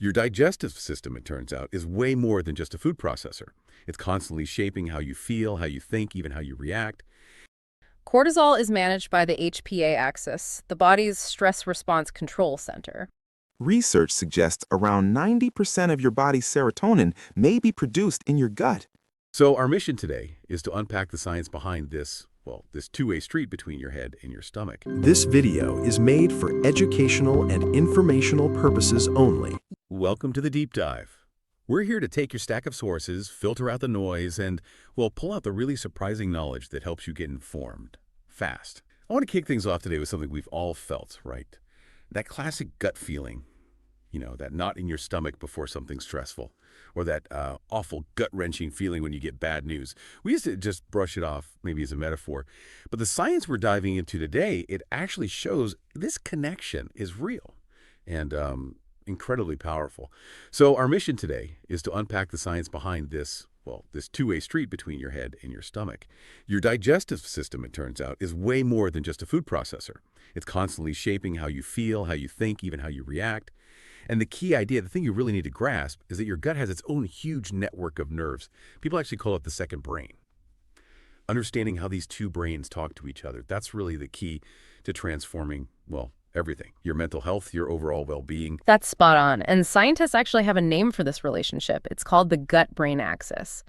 Your digestive system, it turns out, is way more than just a food processor. It's constantly shaping how you feel, how you think, even how you react. Cortisol is managed by the HPA axis, the body's stress response control center. Research suggests around 90% of your body's serotonin may be produced in your gut. So our mission today is to unpack the science behind this two-way street between your head and your stomach. This video is made for educational and informational purposes only. Welcome to the deep dive. We're here to take your stack of sources, filter out the noise, and, pull out the really surprising knowledge that helps you get informed, fast. I want to kick things off today with something we've all felt, right? That classic gut feeling, that knot in your stomach before something stressful, or that awful gut-wrenching feeling when you get bad news. We used to just brush it off, maybe as a metaphor. But the science we're diving into today, it actually shows this connection is real and incredibly powerful. So our mission today is to unpack the science behind this two-way street between your head and your stomach. Your digestive system, it turns out, is way more than just a food processor. It's constantly shaping how you feel, how you think, even how you react. And the key idea, the thing you really need to grasp, is that your gut has its own huge network of nerves. People actually call it the second brain. Understanding how these two brains talk to each other, that's really the key to transforming, everything. Your mental health, your overall well-being. That's spot on. And scientists actually have a name for this relationship. It's called the gut-brain axis.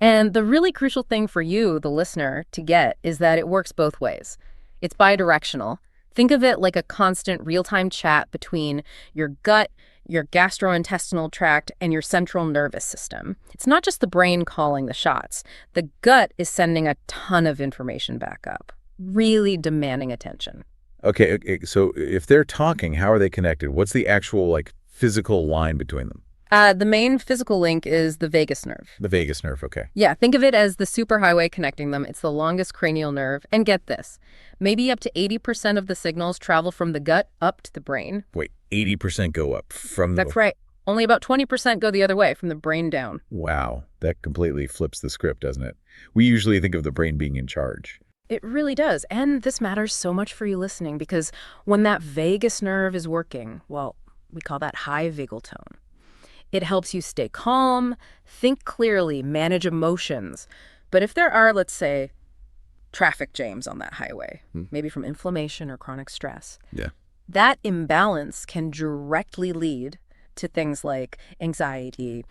And the really crucial thing for you, the listener, to get is that it works both ways. It's bidirectional. Think of it like a constant real-time chat between your gut, your gastrointestinal tract, and your central nervous system. It's not just the brain calling the shots. The gut is sending a ton of information back up, really demanding attention. Okay, so if they're talking, how are they connected? What's the actual, physical line between them? The main physical link is the vagus nerve. The vagus nerve, okay. Yeah, think of it as the superhighway connecting them. It's the longest cranial nerve. And get this, maybe up to 80% of the signals travel from the gut up to the brain. Wait, 80% go up from the... That's right. Only about 20% go the other way, from the brain down. Wow, that completely flips the script, doesn't it? We usually think of the brain being in charge. It really does. And this matters so much for you listening, because when that vagus nerve is working, we call that high vagal tone. It helps you stay calm, think clearly, manage emotions. But if there are, let's say, traffic jams on that highway, maybe from inflammation or chronic stress, that imbalance can directly lead to things like anxiety,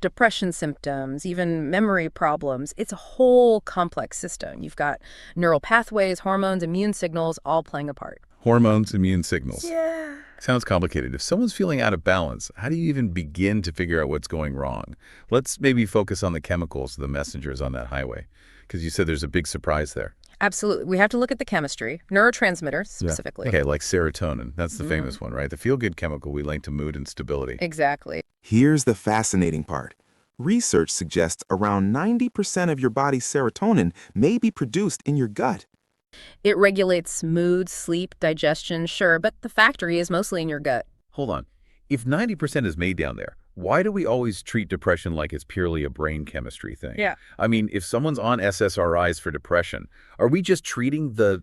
depression symptoms, even memory problems. It's a whole complex system. You've got neural pathways, hormones, immune signals, all playing a part. Hormones, immune signals. Yeah. Sounds complicated. If someone's feeling out of balance, how do you even begin to figure out what's going wrong? Let's maybe focus on the chemicals, the messengers on that highway, because you said there's a big surprise there. Absolutely. We have to look at the chemistry, neurotransmitters specifically. Okay, like serotonin. That's the famous one, right? The feel-good chemical we link to mood and stability. Exactly. Here's the fascinating part. Research suggests around 90% of your body's serotonin may be produced in your gut. It regulates mood, sleep, digestion, sure, but the factory is mostly in your gut. Hold on. If 90% is made down there, why do we always treat depression like it's purely a brain chemistry thing? Yeah. I mean, if someone's on SSRIs for depression, are we just treating the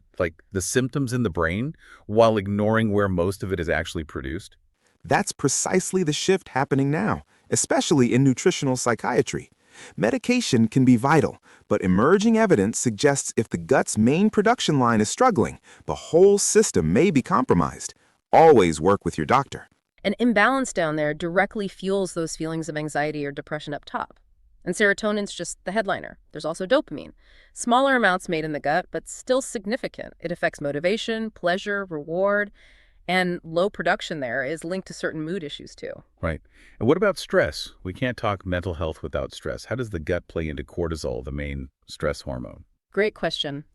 symptoms in the brain while ignoring where most of it is actually produced? That's precisely the shift happening now, especially in nutritional psychiatry. Medication can be vital, but emerging evidence suggests if the gut's main production line is struggling, the whole system may be compromised. Always work with your doctor. An imbalance down there directly fuels those feelings of anxiety or depression up top. And serotonin's just the headliner. There's also dopamine. Smaller amounts made in the gut, but still significant. It affects motivation, pleasure, reward, and low production there is linked to certain mood issues too. Right. And what about stress? We can't talk mental health without stress. How does the gut play into cortisol, the main stress hormone? Great question.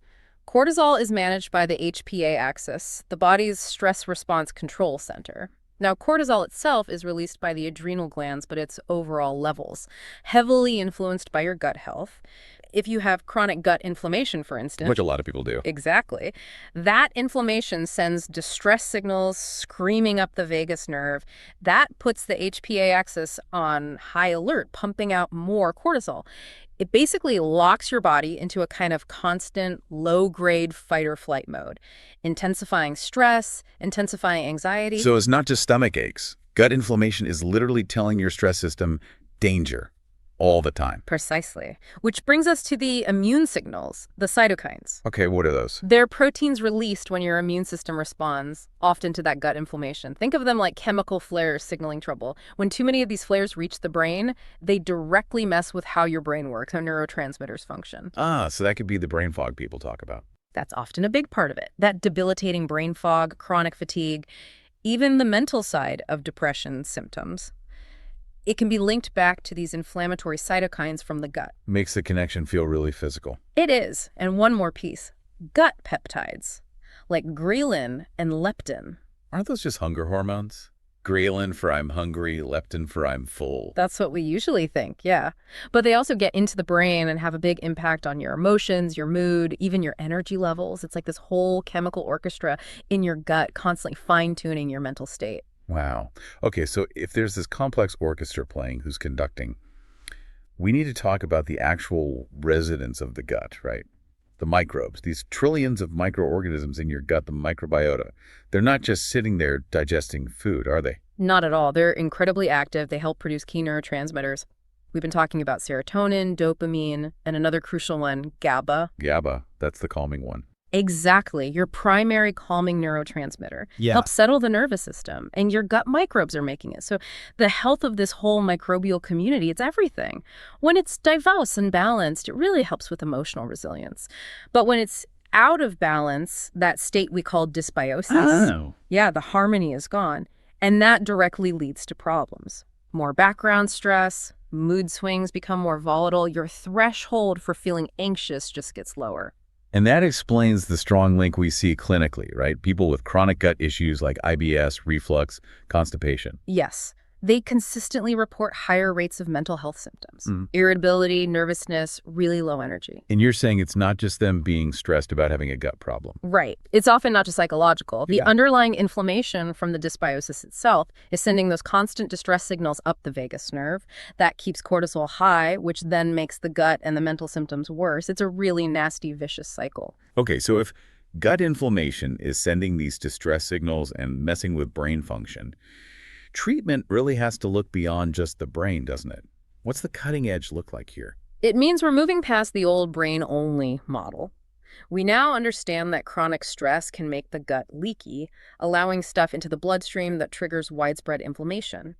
Cortisol is managed by the HPA axis, the body's stress response control center. Now, cortisol itself is released by the adrenal glands, but its overall levels, heavily influenced by your gut health. If you have chronic gut inflammation, for instance. Which a lot of people do. Exactly. That inflammation sends distress signals screaming up the vagus nerve. That puts the HPA axis on high alert, pumping out more cortisol. It basically locks your body into a kind of constant low-grade fight-or-flight mode, intensifying stress, intensifying anxiety. So it's not just stomach aches. Gut inflammation is literally telling your stress system, danger, all the time. Precisely. Which brings us to the immune signals, the cytokines. Okay, what are those? They're proteins released when your immune system responds, often to that gut inflammation. Think of them like chemical flares signaling trouble. When too many of these flares reach the brain, they directly mess with how your brain works, how neurotransmitters function. So that could be the brain fog people talk about. That's often a big part of it. That debilitating brain fog, chronic fatigue, even the mental side of depression symptoms. It can be linked back to these inflammatory cytokines from the gut. Makes the connection feel really physical. It is. And one more piece. Gut peptides, like ghrelin and leptin. Aren't those just hunger hormones? Ghrelin for I'm hungry, leptin for I'm full. That's what we usually think, yeah. But they also get into the brain and have a big impact on your emotions, your mood, even your energy levels. It's like this whole chemical orchestra in your gut constantly fine-tuning your mental state. Wow. Okay, so if there's this complex orchestra playing who's conducting, we need to talk about the actual residents of the gut, right? The microbes, these trillions of microorganisms in your gut, the microbiota. They're not just sitting there digesting food, are they? Not at all. They're incredibly active. They help produce key neurotransmitters. We've been talking about serotonin, dopamine, and another crucial one, GABA. GABA, that's the calming one. Exactly. Your primary calming neurotransmitter Yeah. helps settle the nervous system, and your gut microbes are making it. So the health of this whole microbial community, it's everything. When it's diverse and balanced, it really helps with emotional resilience. But when it's out of balance, that state we call dysbiosis, yeah, the harmony is gone. And that directly leads to problems. More background stress, mood swings become more volatile, your threshold for feeling anxious just gets lower. And that explains the strong link we see clinically, right? People with chronic gut issues like IBS, reflux, constipation. Yes, they consistently report higher rates of mental health symptoms. Irritability, nervousness, really low energy. And you're saying it's not just them being stressed about having a gut problem. Right. It's often not just psychological. The Yeah. underlying inflammation from the dysbiosis itself is sending those constant distress signals up the vagus nerve. That keeps cortisol high, which then makes the gut and the mental symptoms worse. It's a really nasty, vicious cycle. Okay, so if gut inflammation is sending these distress signals and messing with brain function, treatment really has to look beyond just the brain, doesn't it? What's the cutting edge look like here? It means we're moving past the old brain-only model. We now understand that chronic stress can make the gut leaky, allowing stuff into the bloodstream that triggers widespread inflammation.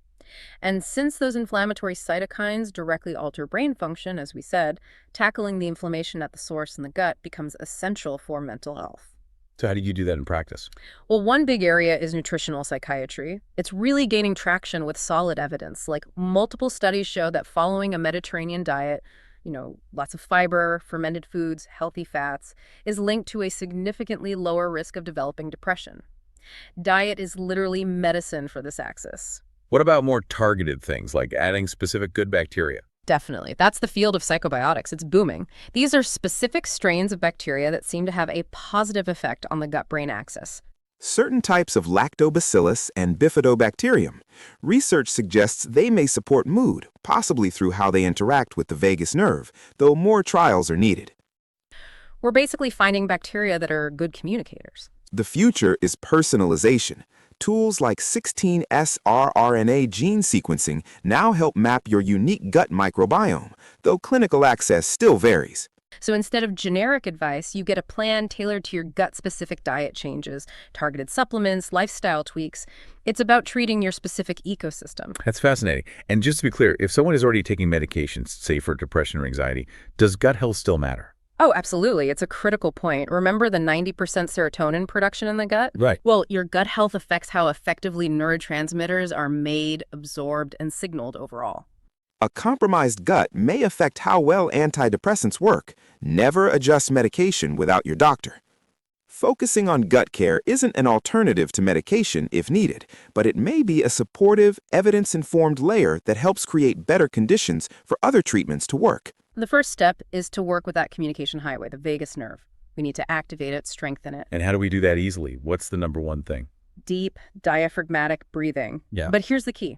And since those inflammatory cytokines directly alter brain function, as we said, tackling the inflammation at the source in the gut becomes essential for mental health. So how do you do that in practice? Well, one big area is nutritional psychiatry. It's really gaining traction with solid evidence. Like multiple studies show that following a Mediterranean diet, lots of fiber, fermented foods, healthy fats, is linked to a significantly lower risk of developing depression. Diet is literally medicine for this axis. What about more targeted things like adding specific good bacteria? Definitely. That's the field of psychobiotics. It's booming. These are specific strains of bacteria that seem to have a positive effect on the gut-brain axis. Certain types of lactobacillus and bifidobacterium. Research suggests they may support mood, possibly through how they interact with the vagus nerve, though more trials are needed. We're basically finding bacteria that are good communicators. The future is personalization. Tools like 16S rRNA gene sequencing now help map your unique gut microbiome, though clinical access still varies. So instead of generic advice, you get a plan tailored to your gut-specific diet changes, targeted supplements, lifestyle tweaks. It's about treating your specific ecosystem. That's fascinating. And just to be clear, if someone is already taking medications, say for depression or anxiety, does gut health still matter? Oh, absolutely. It's a critical point. Remember the 90% serotonin production in the gut? Right. Well, your gut health affects how effectively neurotransmitters are made, absorbed, and signaled overall. A compromised gut may affect how well antidepressants work. Never adjust medication without your doctor. Focusing on gut care isn't an alternative to medication if needed, but it may be a supportive, evidence-informed layer that helps create better conditions for other treatments to work. The first step is to work with that communication highway, the vagus nerve. We need to activate it, strengthen it. And how do we do that easily? What's the number one thing? Deep, diaphragmatic breathing. Yeah. But here's the key.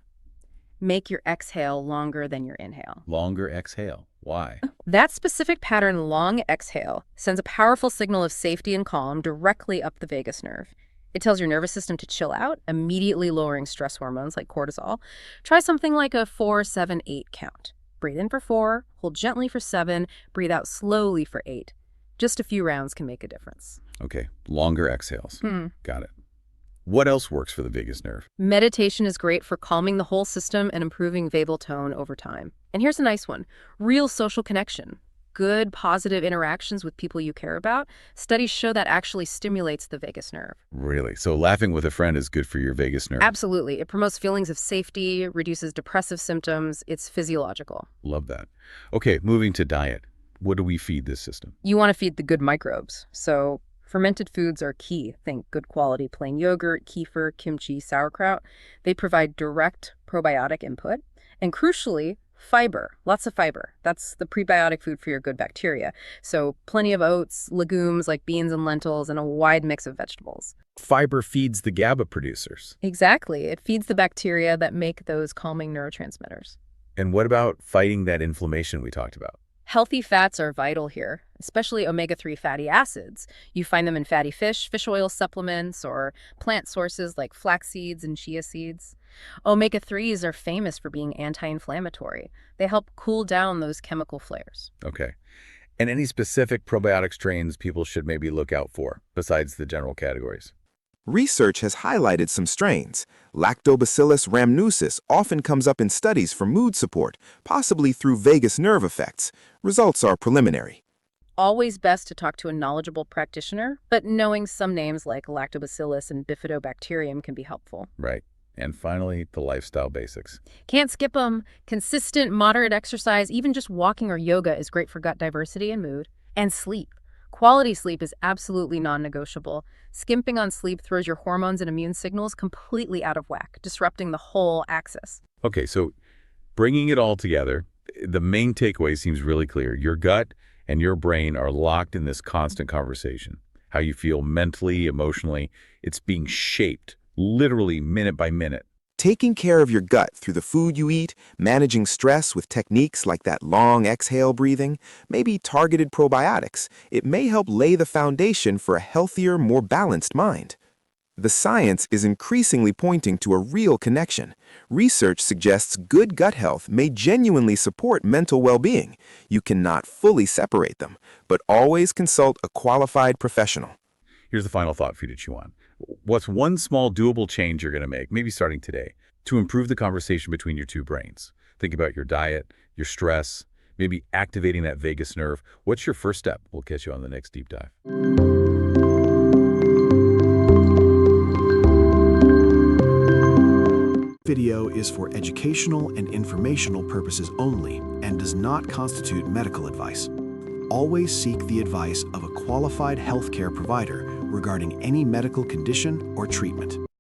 Make your exhale longer than your inhale. Longer exhale. Why? That specific pattern, long exhale, sends a powerful signal of safety and calm directly up the vagus nerve. It tells your nervous system to chill out, immediately lowering stress hormones like cortisol. Try something like a 4-7-8 count. Breathe in for 4, hold gently for 7, breathe out slowly for 8. Just a few rounds can make a difference. Okay, longer exhales. Got it. What else works for the vagus nerve? Meditation is great for calming the whole system and improving vagal tone over time. And here's a nice one. Real social connection. Good, positive interactions with people you care about. Studies show that actually stimulates the vagus nerve. Really? So laughing with a friend is good for your vagus nerve? Absolutely. It promotes feelings of safety, reduces depressive symptoms. It's physiological. Love that. Okay, moving to diet. What do we feed this system? You want to feed the good microbes. So fermented foods are key. Think good quality plain yogurt, kefir, kimchi, sauerkraut. They provide direct probiotic input. And crucially, fiber, lots of fiber. That's the prebiotic food for your good bacteria. So plenty of oats, legumes like beans and lentils, and a wide mix of vegetables. Fiber feeds the GABA producers. Exactly. It feeds the bacteria that make those calming neurotransmitters. And what about fighting that inflammation we talked about? Healthy fats are vital here, especially omega-3 fatty acids. You find them in fatty fish oil supplements, or plant sources like flax seeds and chia seeds. Omega-3s are famous for being anti-inflammatory. They help cool down those chemical flares. Okay. And any specific probiotic strains people should maybe look out for, besides the general categories? Research has highlighted some strains. Lactobacillus rhamnosus often comes up in studies for mood support, possibly through vagus nerve effects. Results are preliminary. Always best to talk to a knowledgeable practitioner, but knowing some names like lactobacillus and bifidobacterium can be helpful. Right. And finally, the lifestyle basics. Can't skip them. Consistent, moderate exercise, even just walking or yoga is great for gut diversity and mood. And sleep. Quality sleep is absolutely non-negotiable. Skimping on sleep throws your hormones and immune signals completely out of whack, disrupting the whole axis. Okay, so bringing it all together, the main takeaway seems really clear. Your gut and your brain are locked in this constant conversation. How you feel mentally, emotionally, it's being shaped, literally minute by minute. Taking care of your gut through the food you eat, managing stress with techniques like that long exhale breathing, maybe targeted probiotics, it may help lay the foundation for a healthier, more balanced mind. The science is increasingly pointing to a real connection. Research suggests good gut health may genuinely support mental well-being. You cannot fully separate them, but always consult a qualified professional. Here's the final thought for you to chew on. What's one small doable change you're going to make, maybe starting today, to improve the conversation between your two brains? Think about your diet, your stress, maybe activating that vagus nerve. What's your first step? We'll catch you on the next deep dive. Video is for educational and informational purposes only and does not constitute medical advice. Always seek the advice of a qualified healthcare provider regarding any medical condition or treatment.